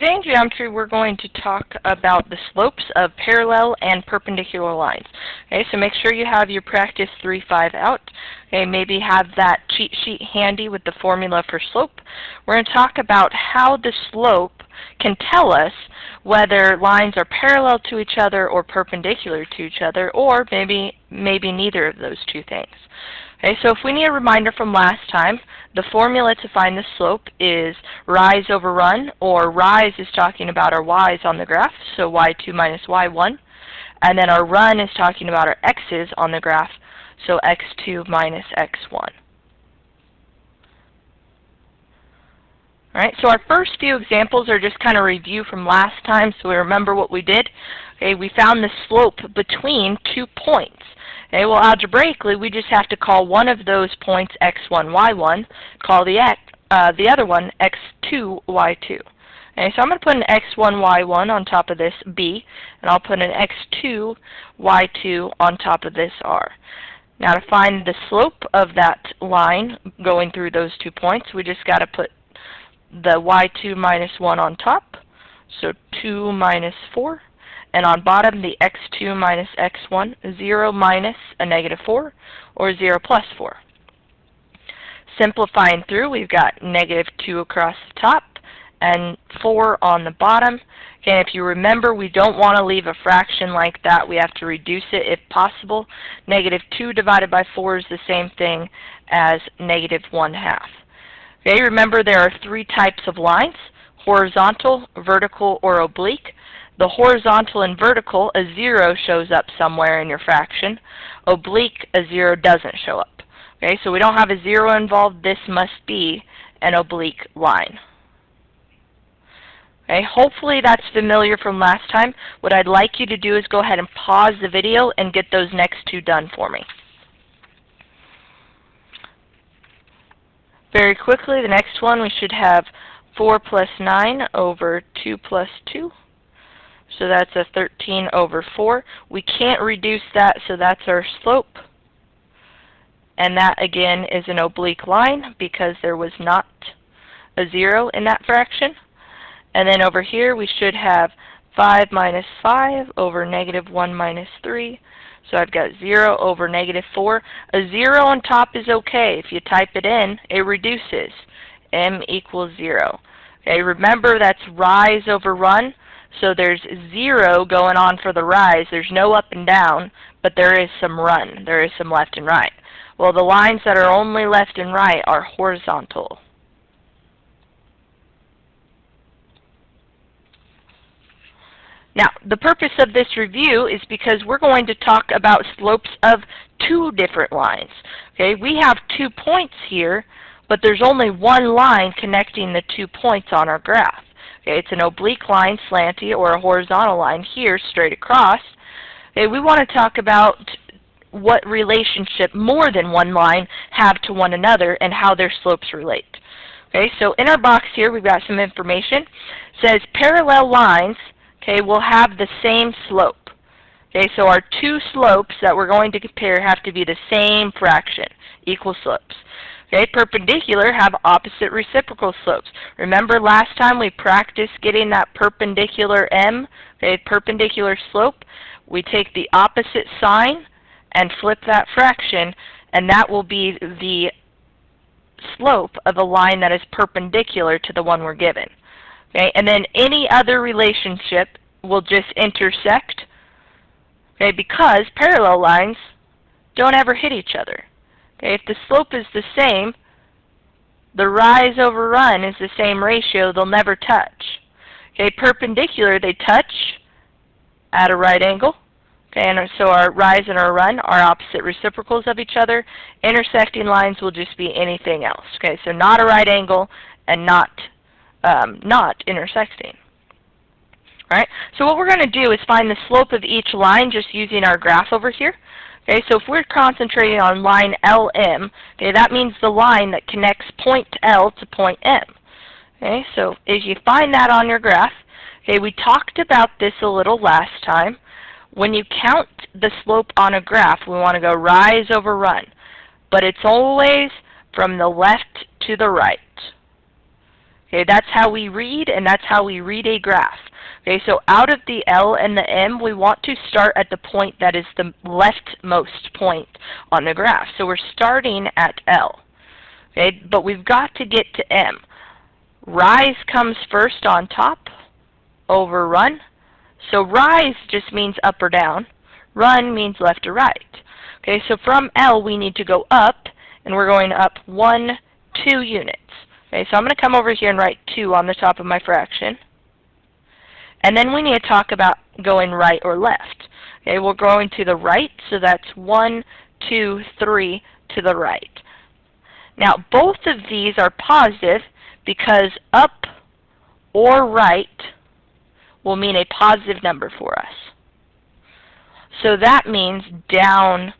Today in geometry we're going to talk about the slopes of parallel and perpendicular lines. Okay, so make sure you have your practice 3.5 out. Okay, maybe have that cheat sheet handy with the formula for slope. We're going to talk about how the slope can tell us whether lines are parallel to each other or perpendicular to each other, or maybe neither of those two things. Okay, so if we need a reminder from last time, the formula to find the slope is rise over run, or rise is talking about our y's on the graph, so y2 minus y1, and then our run is talking about our x's on the graph, so x2 minus x1. Alright, so our first few examples are just kind of review from last time, so we remember what we did. Okay, we found the slope between 2 points. Okay, well, algebraically, we just have to call one of those points x1, y1, call the other one x2, y2. Okay, so I'm going to put an x1, y1 on top of this b, and I'll put an x2, y2 on top of this r. Now, to find the slope of that line going through those 2 points, we just got to put the y2 minus 1 on top, so 2 minus 4. And on bottom, the x2 minus x1, 0 minus a negative 4, or 0 plus 4. Simplifying through, we've got negative 2 across the top and 4 on the bottom. Again, if you remember, we don't want to leave a fraction like that. We have to reduce it if possible. Negative 2 divided by 4 is the same thing as negative 1/2. Okay, remember there are 3 types of lines: horizontal, vertical, or oblique. The horizontal and vertical, a 0 shows up somewhere in your fraction. Oblique, a 0 doesn't show up. Okay, so we don't have a 0 involved. This must be an oblique line. Okay, hopefully that's familiar from last time. What I'd like you to do is go ahead and pause the video and get those next 2 done for me. Very quickly, the next one, we should have 4 plus 9 over 2 plus 2. So that's a 13 over 4. We can't reduce that, so that's our slope. And that, again, is an oblique line because there was not a 0 in that fraction. And then over here, we should have 5 minus 5 over negative 1 minus 3. So I've got 0 over negative 4. A 0 on top is okay. If you type it in, it reduces. M equals 0. Okay, remember that's rise over run. So there's 0 going on for the rise. There's no up and down, but there is some run. There is some left and right. Well, the lines that are only left and right are horizontal. Now, the purpose of this review is because we're going to talk about slopes of 2 different lines. Okay, we have 2 points here, but there's only one line connecting the 2 points on our graph. Okay, it's an oblique line, slanty, or a horizontal line here, straight across. Okay, we want to talk about what relationship more than one line have to one another and how their slopes relate. Okay, so in our box here, we've got some information. It says parallel lines, okay, will have the same slope. Okay, so our 2 slopes that we're going to compare have to be the same fraction, equal slopes. Okay, perpendicular have opposite reciprocal slopes. Remember last time we practiced getting that perpendicular M, okay, perpendicular slope. We take the opposite sign and flip that fraction, and that will be the slope of a line that is perpendicular to the one we're given. Okay, and then any other relationship will just intersect, okay, because parallel lines don't ever hit each other. Okay, if the slope is the same, the rise over run is the same ratio, they'll never touch. Okay, perpendicular, they touch at a right angle. Okay, and so our rise and our run are opposite reciprocals of each other. Intersecting lines will just be anything else. Okay, so not a right angle and not intersecting. Alright, so what we're going to do is find the slope of each line just using our graph over here. Okay, so if we're concentrating on line LM, okay, that means the line that connects point L to point M. Okay, so as you find that on your graph, okay, we talked about this a little last time. When you count the slope on a graph, we want to go rise over run, but it's always from the left to the right. Okay, that's how we read, and that's how we read a graph. Okay, so out of the L and the M, we want to start at the point that is the leftmost point on the graph. So we're starting at L. Okay, but we've got to get to M. Rise comes first on top over run. So rise just means up or down. Run means left or right. Okay, so from L we need to go up, and we're going up 2 units. Okay, so I'm going to come over here and write 2 on the top of my fraction. And then we need to talk about going right or left. Okay, we're going to the right, so that's 1, 2, 3 to the right. Now, both of these are positive because up or right will mean a positive number for us. So that means down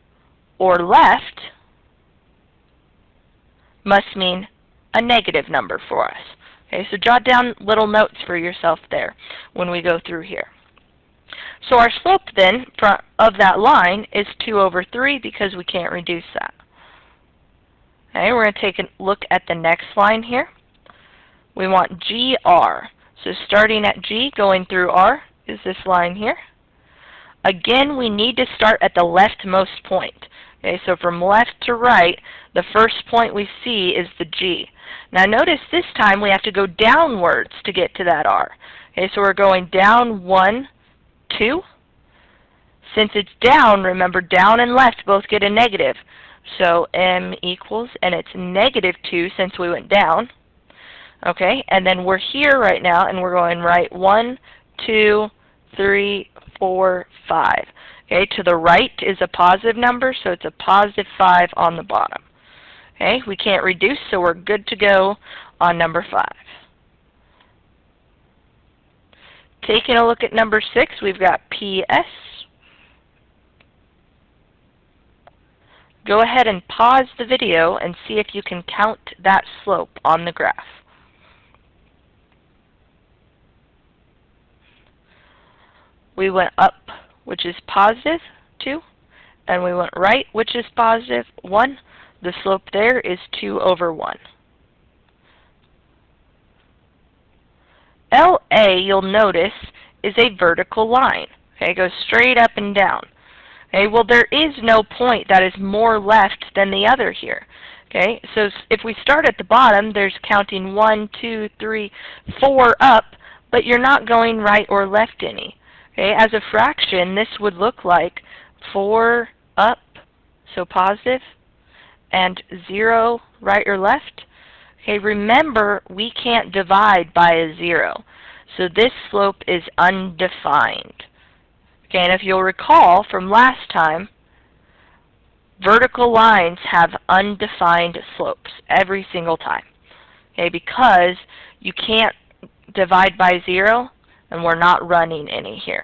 or left must mean a negative number for us. Okay, so jot down little notes for yourself there when we go through here. So our slope then of that line is 2 over 3 because we can't reduce that. Okay, we're going to take a look at the next line here. We want GR. So starting at G, going through R, is this line here. Again, we need to start at the leftmost point. Okay, so from left to right, the first point we see is the G. Now notice this time we have to go downwards to get to that R. Okay, so we're going down 1, 2. Since it's down, remember down and left both get a negative. So M equals, and it's -2 since we went down. Okay, and then we're here right now, and we're going right 1, 2, 3, 4, 5. Okay, to the right is a positive number, so it's a positive 5 on the bottom. Okay, we can't reduce, so we're good to go on number 5. Taking a look at number 6, we've got PS. Go ahead and pause the video and see if you can count that slope on the graph. We went up, which is positive 2, and we went right, which is positive 1. The slope there is 2 over 1. LA, you'll notice, is a vertical line. Okay, it goes straight up and down. Okay, well, there is no point that is more left than the other here. Okay, so if we start at the bottom, there's counting 1, 2, 3, 4 up, but you're not going right or left any. Okay, as a fraction, this would look like 4 up, so positive, and 0 right or left. Okay, remember, we can't divide by a 0, so this slope is undefined. Okay, and if you'll recall from last time, vertical lines have undefined slopes every single time. Okay, because you can't divide by 0, and we're not running any here.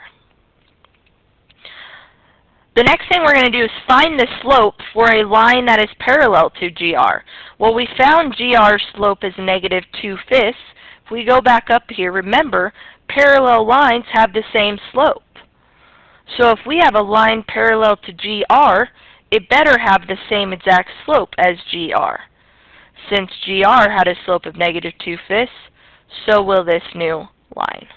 The next thing we're going to do is find the slope for a line that is parallel to GR. Well, we found GR's slope is -2/5. If we go back up here, remember, parallel lines have the same slope. So if we have a line parallel to GR, it better have the same exact slope as GR. Since GR had a slope of -2/5, so will this new line.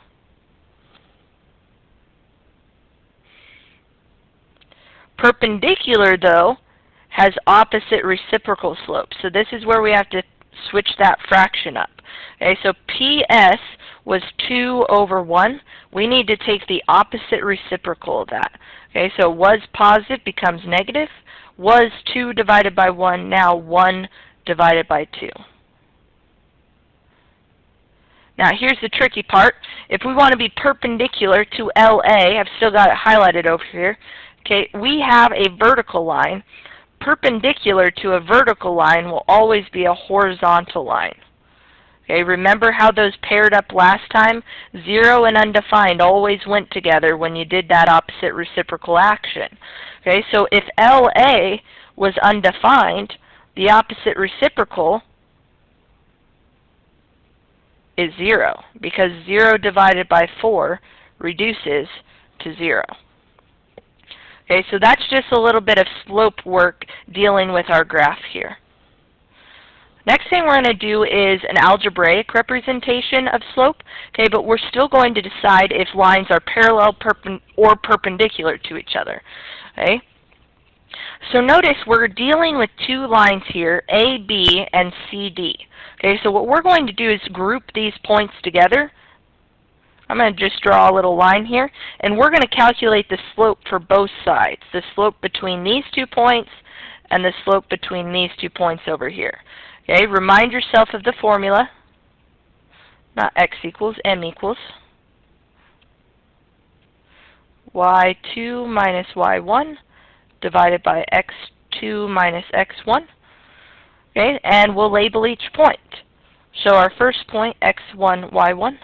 Perpendicular, though, has opposite reciprocal slopes. So this is where we have to switch that fraction up. Okay, so PS was 2 over 1. We need to take the opposite reciprocal of that. Okay, so was positive becomes negative. Was 2 divided by 1, now 1 divided by 2. Now here's the tricky part. If we want to be perpendicular to LA, I've still got it highlighted over here. Okay, we have a vertical line. Perpendicular to a vertical line will always be a horizontal line. Okay, remember how those paired up last time? 0 and undefined always went together when you did that opposite reciprocal action. Okay, so if LA was undefined, the opposite reciprocal is 0, because 0 divided by 4 reduces to 0. Okay, so that's just a little bit of slope work dealing with our graph here. Next thing we're going to do is an algebraic representation of slope, okay, but we're still going to decide if lines are parallel or perpendicular to each other, okay? So notice we're dealing with two lines here, AB and CD. Okay, so what we're going to do is group these points together. I'm going to just draw a little line here, and we're going to calculate the slope for both sides, the slope between these 2 points and the slope between these 2 points over here. Okay, remind yourself of the formula, not x equals m equals y2 minus y1 divided by x2 minus x1. Okay, and we'll label each point. So our first point, x1, y1,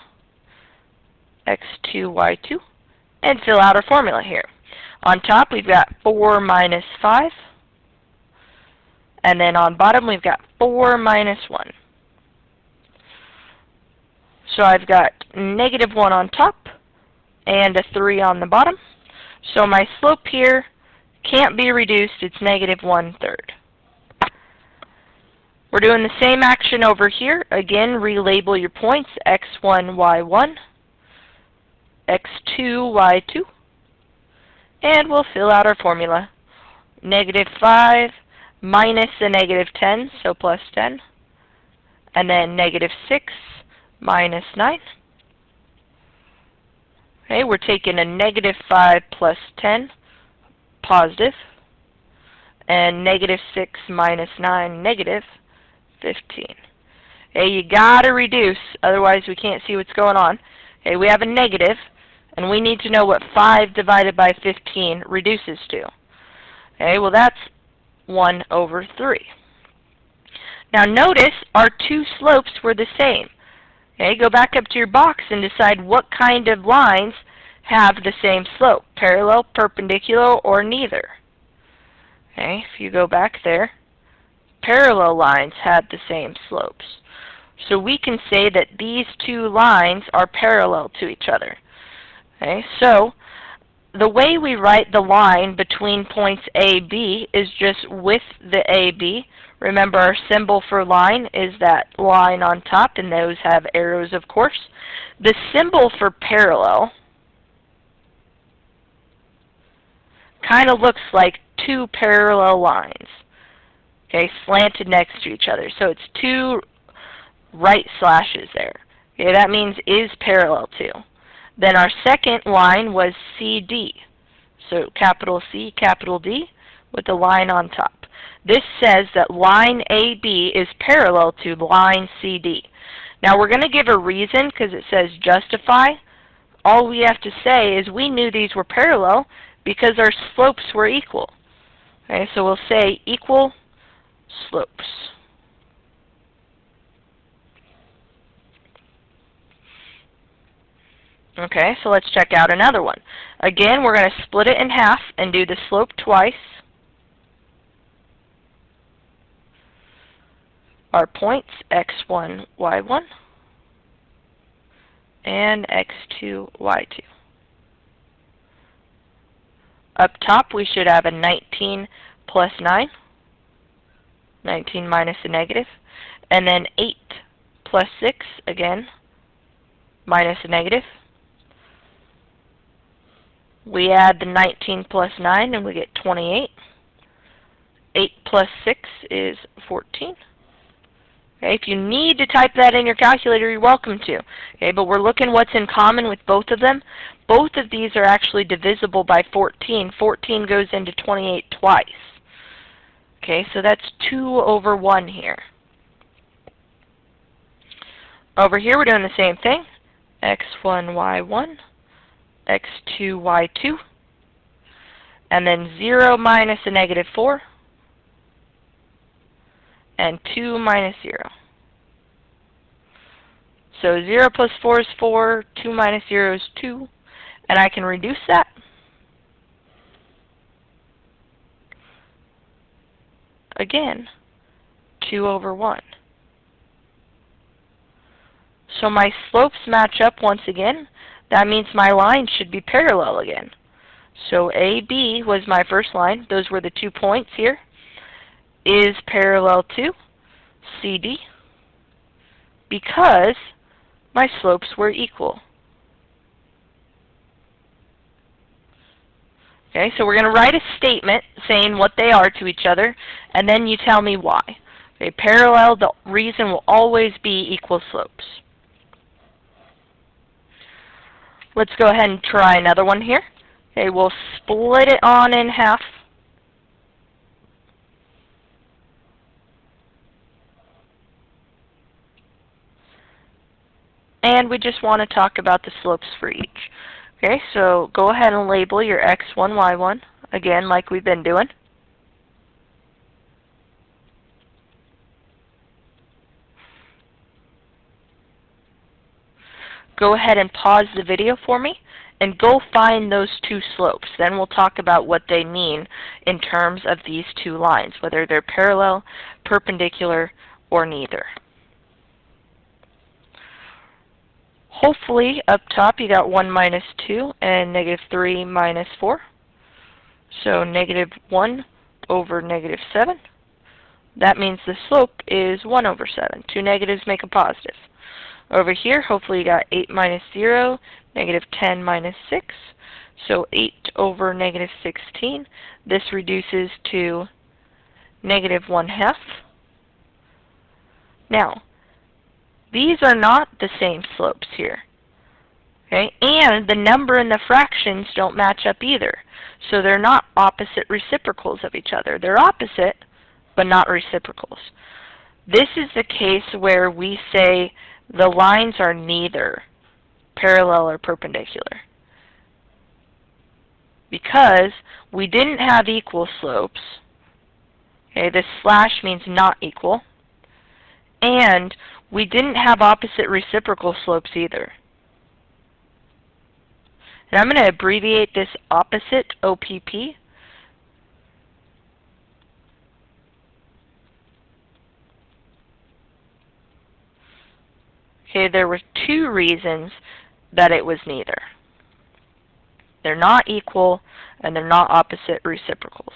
x2, y2, and fill out our formula here. On top, we've got 4 minus 5, and then on bottom, we've got 4 minus 1. So I've got negative 1 on top and a 3 on the bottom. So my slope here can't be reduced, it's negative 1/3. We're doing the same action over here. Again, relabel your points, x1, y1, x2, y2, and we'll fill out our formula. Negative 5 minus a negative 10, so plus 10, and then negative 6 minus 9. Okay, we're taking a negative 5 plus 10, positive, and negative 6 minus 9, negative 15. Okay, you gotta reduce, otherwise we can't see what's going on. Okay, we have a negative, and we need to know what 5 divided by 15 reduces to. Okay, well that's 1/3. Now notice our two slopes were the same. Okay, go back up to your box and decide what kind of lines have the same slope, parallel, perpendicular, or neither. Okay, if you go back there, parallel lines had the same slopes. So we can say that these two lines are parallel to each other. Okay, so the way we write the line between points A, B is just with the AB. Remember, our symbol for line is that line on top, and those have arrows, of course. The symbol for parallel kind of looks like two parallel lines, okay, slanted next to each other. So it's two right slashes there. Okay, that means is parallel to. Then our second line was CD. So capital C, capital D, with the line on top. This says that line AB is parallel to line CD. Now we're going to give a reason because it says justify. All we have to say is we knew these were parallel because our slopes were equal. Okay, so we'll say equal slopes. Okay, so let's check out another one. Again, we're going to split it in half and do the slope twice. Our points, x1, y1, and x2, y2. Up top, we should have a 19 plus 9, 19 minus a negative, and then 8 plus 6, again, minus a negative. We add the 19 plus 9 and we get 28. 8 plus 6 is 14. Okay, if you need to type that in your calculator, you're welcome to. Okay, but we're looking what's in common with both of them. Both of these are actually divisible by 14. 14 goes into 28 twice. Okay, so that's 2/1 here. Over here, we're doing the same thing. x1, y1. x2, y2, and then 0 minus a negative 4, and 2 minus 0. So 0 plus 4 is 4, 2 minus 0 is 2, and I can reduce that. Again, 2/1. So my slopes match up once again. That means my line should be parallel again. So AB was my first line. Those were the 2 points here. Is parallel to. CD because my slopes were equal. Okay, so we're going to write a statement saying what they are to each other, and then you tell me why. Okay, parallel, the reason will always be equal slopes. Let's go ahead and try another one here. Okay, we'll split it on in half. And we just want to talk about the slopes for each. Okay, so go ahead and label your x1, y1, again, like we've been doing. Go ahead and pause the video for me and go find those two slopes. Then we'll talk about what they mean in terms of these two lines, whether they're parallel, perpendicular, or neither. Hopefully, up top you got 1 minus 2 and negative 3 minus 4. So negative 1 over negative 7. That means the slope is 1 over 7. Two negatives make a positive. Over here, hopefully you got 8 minus 0, negative 10 minus 6. So 8 over negative 16. This reduces to negative 1/2. Now, these are not the same slopes here. Okay? And the number and the fractions don't match up either. So they're not opposite reciprocals of each other. They're opposite, but not reciprocals. This is the case where we say the lines are neither parallel or perpendicular, because we didn't have equal slopes. Okay, this slash means not equal. And we didn't have opposite reciprocal slopes either. And I'm going to abbreviate this opposite, OPP. Okay, there were two reasons that it was neither. They're not equal, and they're not opposite reciprocals.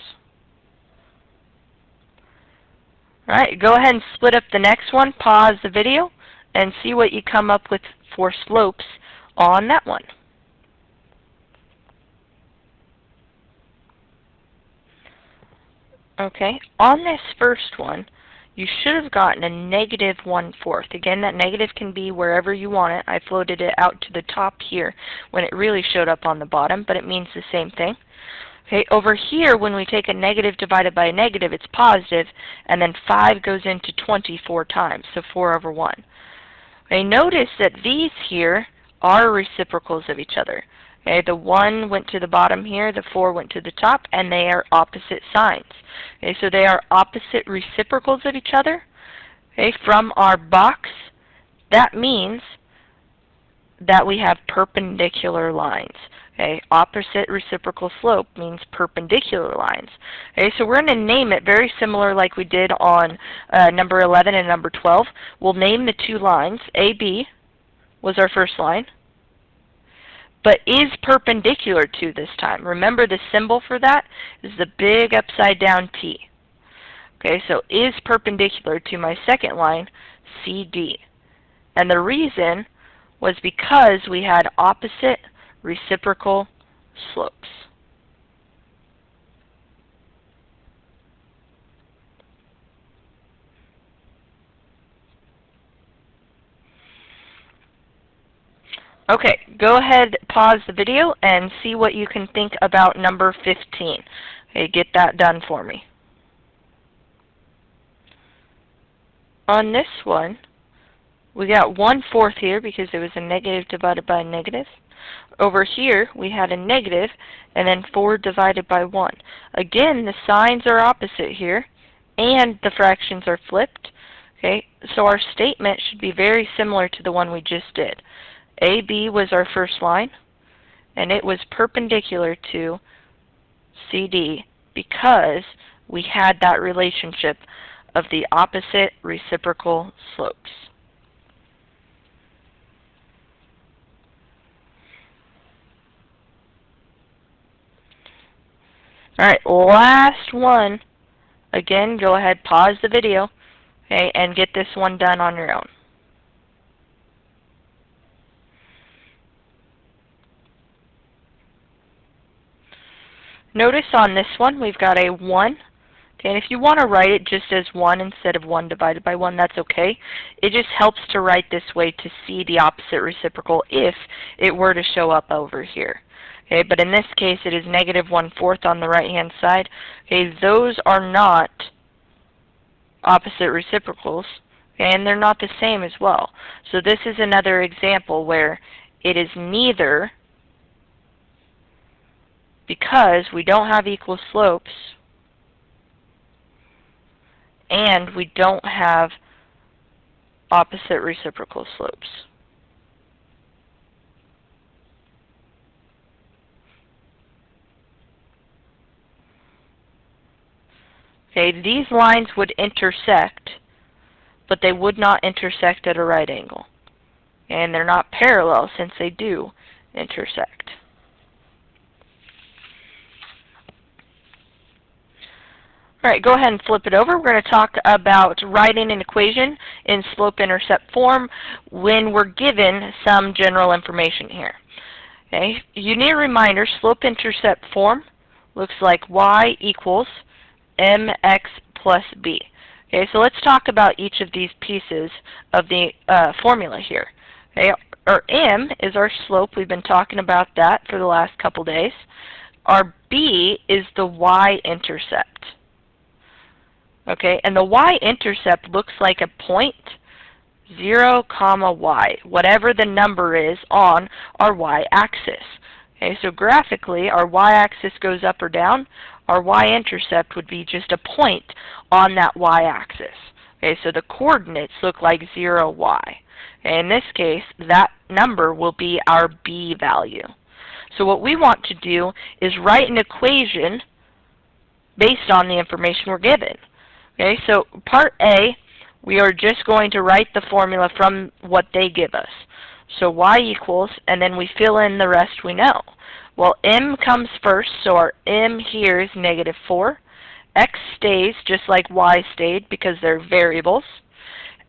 All right, go ahead and split up the next one, pause the video, and see what you come up with for slopes on that one. Okay, on this first one, you should have gotten a negative 1/4. Again, that negative can be wherever you want it. I floated it out to the top here when it really showed up on the bottom, but it means the same thing. Okay, over here, when we take a negative divided by a negative, it's positive, and then 5 goes into 24 times, so 4 over 1. Okay, notice that these here are reciprocals of each other. Okay, the 1 went to the bottom here, the 4 went to the top, and they are opposite signs. Okay, so they are opposite reciprocals of each other. Okay, from our box, that means that we have perpendicular lines. Okay, opposite reciprocal slope means perpendicular lines. Okay, so we're going to name it very similar like we did on number 11 and number 12. We'll name the two lines. AB was our first line, but is perpendicular to this time. Remember, the symbol for that is the big upside down T. Okay, so is perpendicular to my second line, CD. And the reason was because we had opposite reciprocal slopes. Okay, go ahead, pause the video, and see what you can think about number 15. Okay, get that done for me. On this one, we got 1/4 here because it was a negative divided by a negative. Over here, we had a negative, and then 4 divided by 1. Again, the signs are opposite here, and the fractions are flipped. Okay, so our statement should be very similar to the one we just did. AB was our first line, and it was perpendicular to CD because we had that relationship of the opposite reciprocal slopes. Alright, last one. Again, go ahead, pause the video, okay, and get this one done on your own. Notice on this one we've got a 1. Okay, and if you want to write it just as 1 instead of 1 divided by 1, that's okay. It just helps to write this way to see the opposite reciprocal if it were to show up over here. Okay, but in this case it is -1/4 on the right-hand side. Okay, those are not opposite reciprocals, and they're not the same as well. So this is another example where it is neither, because we don't have equal slopes, and we don't have opposite reciprocal slopes. Okay, these lines would intersect, but they would not intersect at a right angle. And they're not parallel since they do intersect. Alright, go ahead and flip it over. We're going to talk about writing an equation in slope-intercept form when we're given some general information here. Okay, you need a reminder, slope-intercept form looks like y equals mx plus b. Okay, so let's talk about each of these pieces of the formula here. Okay, our m is our slope. We've been talking about that for the last couple days. Our b is the y-intercept. Okay, and the y-intercept looks like a point, 0, y, whatever the number is on our y-axis. Okay, so graphically, our y-axis goes up or down. Our y-intercept would be just a point on that y-axis. Okay, so the coordinates look like 0, y. Okay, in this case, that number will be our b value. So what we want to do is write an equation based on the information we're given. Okay, so part A, we are just going to write the formula from what they give us. So y equals, and then we fill in the rest we know. Well, m comes first, so our m here is -4. X stays just like y stayed because they're variables.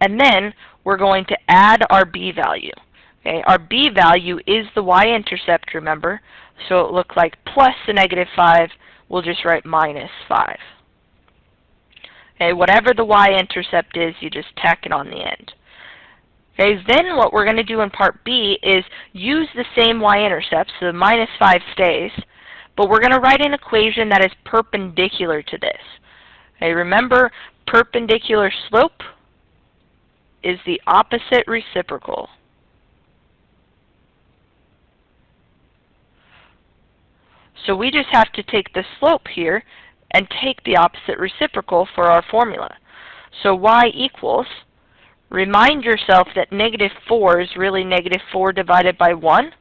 And then we're going to add our b value. Okay, our b value is the y-intercept, remember, so it looks like plus the -5, we'll just write -5. Okay, whatever the y-intercept is, you just tack it on the end. Okay, then what we're going to do in part B is use the same y-intercept, so the -5 stays, but we're going to write an equation that is perpendicular to this. Okay, remember, perpendicular slope is the opposite reciprocal. So we just have to take the slope here and take the opposite reciprocal for our formula. So y equals, remind yourself that -4 is really -4 divided by 1.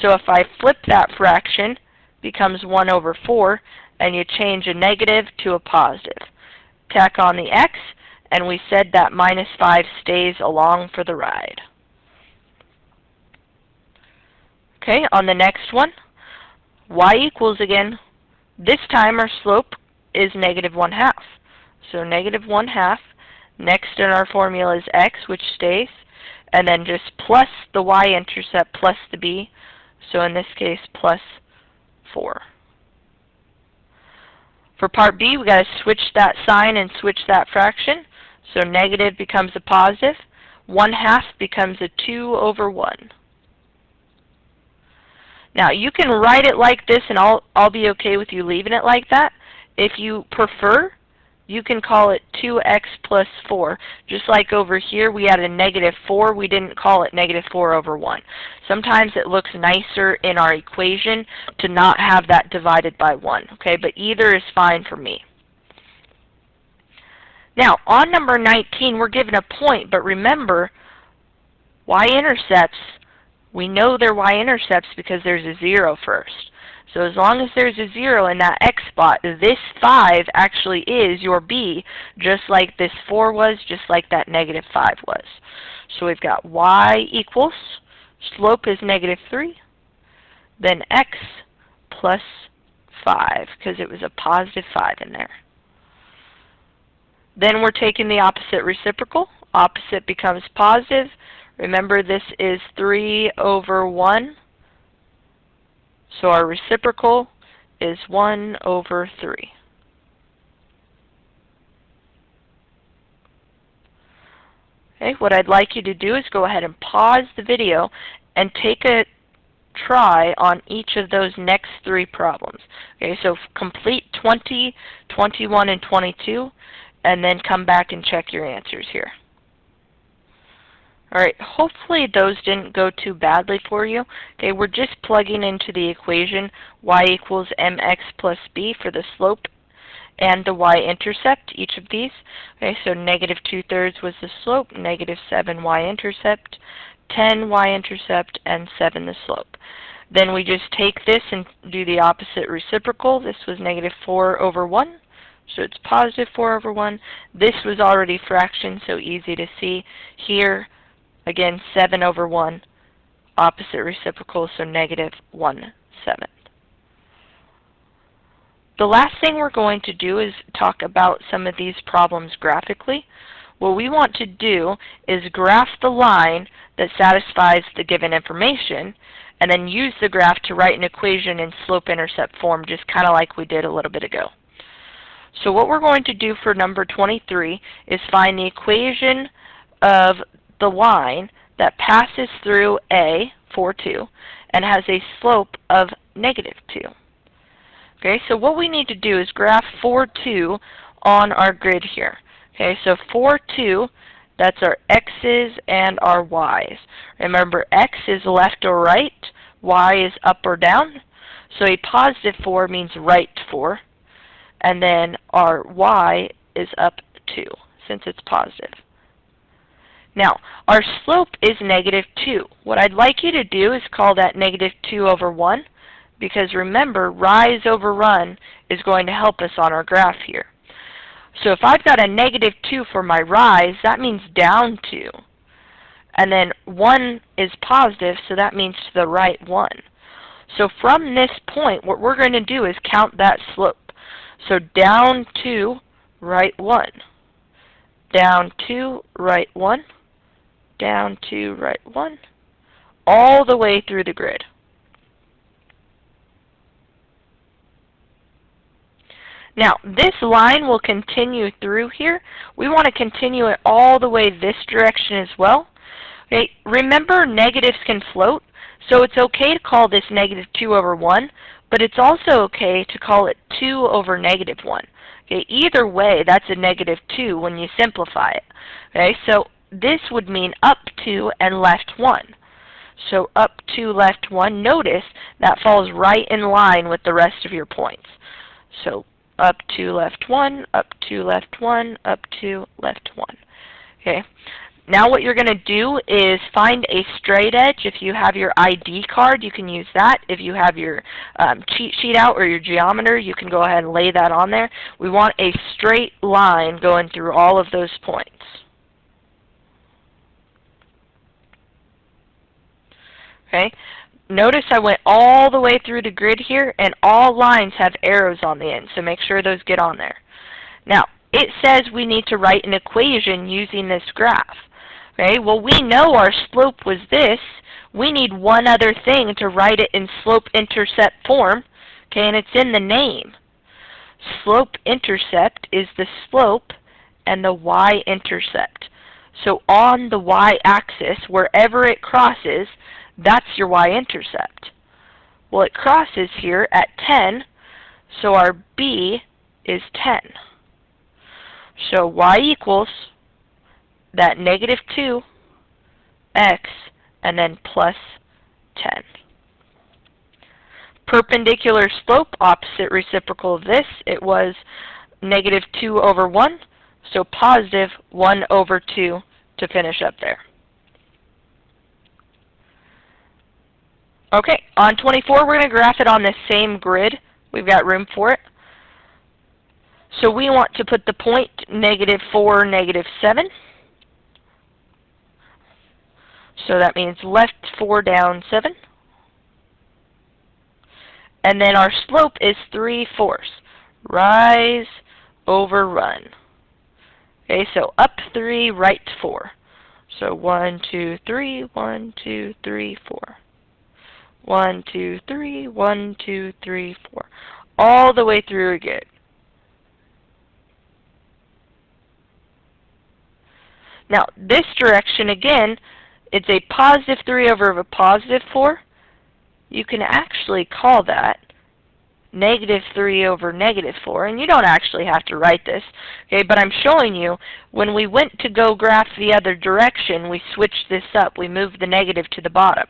So if I flip that fraction, it becomes 1/4, and you change a negative to a positive. Tack on the x, and we said that -5 stays along for the ride. Okay, on the next one, y equals again. This time our slope is -1/2. So -1/2. Next in our formula is x, which stays, and then just plus the y-intercept plus the b, so in this case plus 4. For part B, we've got to switch that sign and switch that fraction, so negative becomes a positive, 1/2 becomes a 2/1. Now, you can write it like this, and I'll be okay with you leaving it like that. If you prefer, you can call it 2x plus 4. Just like over here, we had a -4. We didn't call it -4/1. Sometimes it looks nicer in our equation to not have that divided by 1. Okay, but either is fine for me. Now, on number 19, we're given a point, but remember, y-intercepts, we know they're y-intercepts because there's a 0 first. So as long as there's a 0 in that x spot, this 5 actually is your b, just like this 4 was, just like that -5 was. So we've got y equals, slope is -3, then x plus 5, because it was a +5 in there. Then we're taking the opposite reciprocal. Opposite becomes positive. Remember, this is 3 over 1. So our reciprocal is 1 over 3. Okay, what I'd like you to do is go ahead and pause the video and take a try on each of those next 3 problems. Okay, so complete 20, 21, and 22, and then come back and check your answers here. Alright, hopefully those didn't go too badly for you. Okay, we're just plugging into the equation y equals mx plus b for the slope and the y-intercept, each of these. Okay, so negative 2/3 was the slope, negative 7 y-intercept, 10 y-intercept, and 7 the slope. Then we just take this and do the opposite reciprocal. This was negative 4 over 1, so it's positive 4 over 1. This was already fraction, so easy to see. Here, again, 7 over 1, opposite reciprocal, so negative 1/7. The last thing we're going to do is talk about some of these problems graphically. What we want to do is graph the line that satisfies the given information, and then use the graph to write an equation in slope-intercept form, just kind of like we did a little bit ago. So what we're going to do for number 23 is find the equation of the line that passes through A, 4, 2, and has a slope of negative 2. Okay, so what we need to do is graph 4, 2 on our grid here. Okay, so 4, 2, that's our x's and our y's. Remember, x is left or right, y is up or down. So a positive 4 means right 4. And then our y is up 2, since it's positive. Now, our slope is negative 2. What I'd like you to do is call that negative 2 over 1. Because remember, rise over run is going to help us on our graph here. So if I've got a negative 2 for my rise, that means down 2. And then 1 is positive, so that means to the right 1. So from this point, what we're going to do is count that slope. So down 2, right 1. Down 2, right 1. Down 2, right 1. All the way through the grid. Now, this line will continue through here. We want to continue it all the way this direction as well. Okay, remember, negatives can float, so it's okay to call this negative 2 over 1, but it's also okay to call it 2 over negative 1. Okay, either way, that's a negative 2 when you simplify it. Okay, so this would mean up 2 and left 1. So up 2, left 1. Notice that falls right in line with the rest of your points. So up 2, left 1, up 2, left 1, up 2, left 1. Okay. Now what you're going to do is find a straight edge. If you have your ID card, you can use that. If you have your cheat sheet out or your geometer, you can go ahead and lay that on there. We want a straight line going through all of those points. Okay. Notice I went all the way through the grid here, and all lines have arrows on the end, so make sure those get on there. Now, it says we need to write an equation using this graph. Okay, well, we know our slope was this. We need one other thing to write it in slope-intercept form, okay, and it's in the name. Slope-intercept is the slope and the y-intercept. So on the y-axis, wherever it crosses, that's your y-intercept. Well, it crosses here at 10, so our b is 10. So y equals that negative 2, x, and then plus 10. Perpendicular slope, opposite reciprocal of this, it was negative 2 over 1, so positive 1 over 2 to finish up there. Okay, on 24, we're going to graph it on the same grid. We've got room for it. So we want to put the point negative 4, negative 7. So that means left 4, down 7. And then our slope is 3/4. Rise over run. Okay, so up 3, right 4. So 1, 2, 3, 1, 2, 3, 4. 1, 2, 3, 1, 2, 3, 4. All the way through again. Now, this direction, again, it's a positive 3 over a positive 4. You can actually call that negative 3 over negative 4, and you don't actually have to write this, okay, but I'm showing you when we went to go graph the other direction, we switched this up. We moved the negative to the bottom.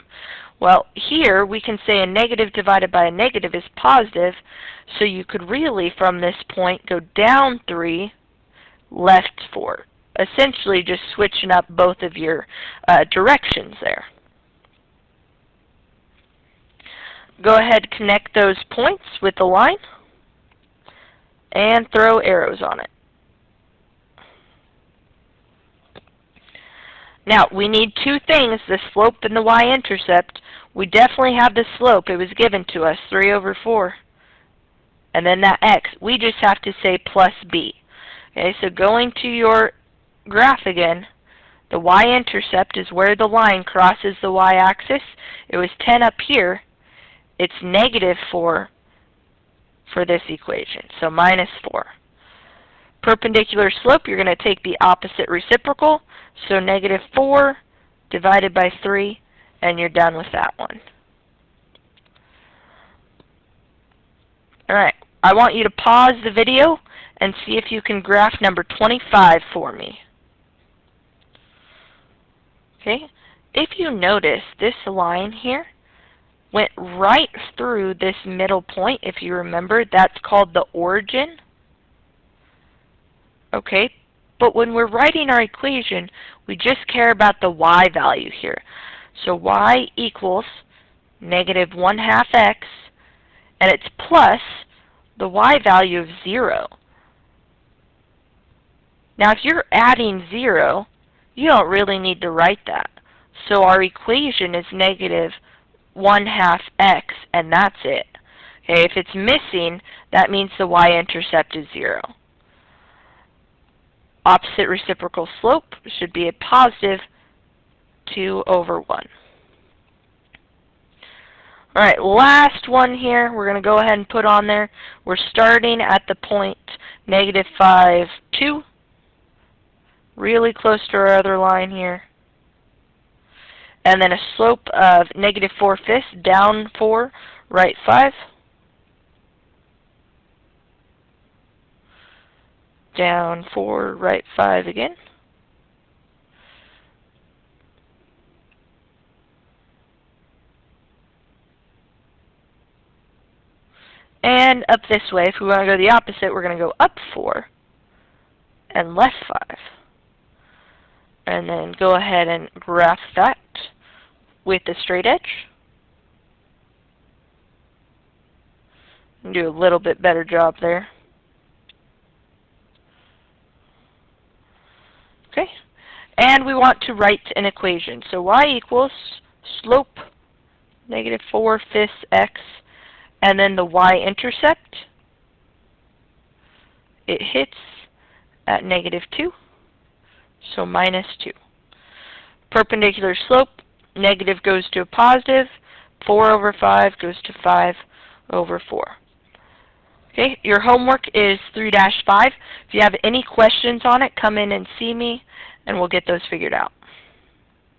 Well, here we can say a negative divided by a negative is positive, so you could really, from this point, go down 3, left 4. Essentially just switching up both of your directions there. Go ahead, connect those points with the line, and throw arrows on it. Now, we need two things, the slope and the y-intercept. We definitely have the slope. It was given to us, 3 over 4. And then that x. We just have to say plus b. Okay, so going to your graph again, the y-intercept is where the line crosses the y-axis. It was 10 up here. It's negative 4 for this equation, so minus 4. Perpendicular slope, you're going to take the opposite reciprocal, so negative 4 divided by 3, and you're done with that one. Alright, I want you to pause the video and see if you can graph number 25 for me. Okay, if you notice, this line here went right through this middle point. If you remember, that's called the origin. Okay, but when we're writing our equation, we just care about the y value here. So y equals negative 1/2 x, and it's plus the y value of 0. Now, if you're adding 0, you don't really need to write that. So our equation is negative 1/2 x, and that's it. Okay, if it's missing, that means the y-intercept is 0. Opposite reciprocal slope should be a positive 2 over 1. Alright, last one here we're going to go ahead and put on there. We're starting at the point negative 5, 2. Really close to our other line here. And then a slope of negative 4/5, down 4, right 5. Down 4, right 5 again. And up this way, if we want to go the opposite, we're going to go up 4 and left 5. And then go ahead and graph that with the straight edge. And do a little bit better job there. Okay, and we want to write an equation. So y equals slope negative 4/5 x, and then the y-intercept. It hits at negative 2, so minus 2. Perpendicular slope, negative goes to a positive, 4 over 5 goes to 5 over 4. Okay, your homework is 3-5. If you have any questions on it, come in and see me, and we'll get those figured out.